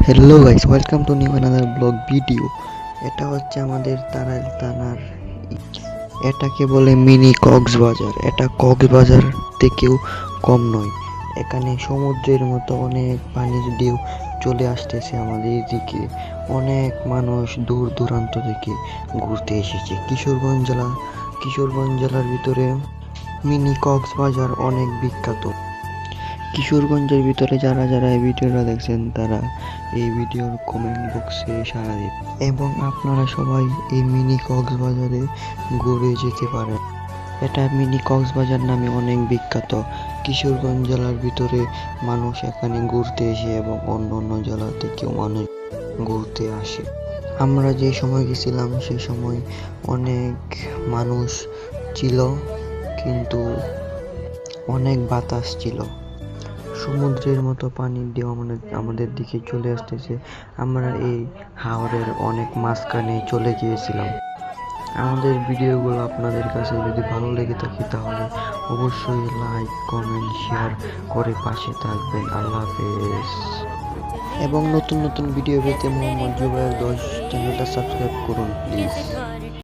Hello guys, welcome to new another blog video. এটা হচ্ছে আমাদের তারাইল থানার, এটাকে বলে মিনি কক্সবাজার। এটা কক্সবাজার থেকেও কম নয়। এখানে সমুদ্রের মতো অনেক পানির ঢেউ চলে আসতেছে আমাদের দিকে। অনেক মানুষ দূর দূরান্ত থেকে ঘুরতে এসেছে। কিশোরগঞ্জ জেলার ভিতরে মিনি কক্সবাজার অনেক বিখ্যাত। কিশোরগঞ্জের ভিতরে যারা যারা এই ভিডিওটা দেখছেন তারা এই ভিডিওর কমেন্ট বক্সে সাড়া দিন এবং আপনারা সবাই এই মিনি কক্সবাজারে ঘুরে যেতে পারেন। এটা মিনি কক্সবাজার নামে অনেক বিখ্যাত। কিশোরগঞ্জ জেলার ভিতরে মানুষ এখানে ঘুরতে আসে এবং অন্য অন্য জেলা থেকেও মানুষ ঘুরতে আসে। আমরা যে সময় গেছিলাম সেই সময় অনেক মানুষ ছিল, কিন্তু অনেক বাতাস ছিল। সমুদ্রের মতো পানির ঢেউ আমাদের দিকে চলে আসতেছে। আমরা এই হাওরের অনেক মাঝখানে চলে গিয়েছিলাম। আমাদের ভিডিওগুলো আপনাদের কাছে যদি ভালো লেগে থাকে তাহলে অবশ্যই লাইক, কমেন্ট, শেয়ার করে পাশে থাকবেন। আল্লাহ হাফেজ। এবং নতুন নতুন ভিডিও পেতে মোহাম্মদ জুবায়ের 10 চ্যানেলটা সাবস্ক্রাইব করুন প্লিজ।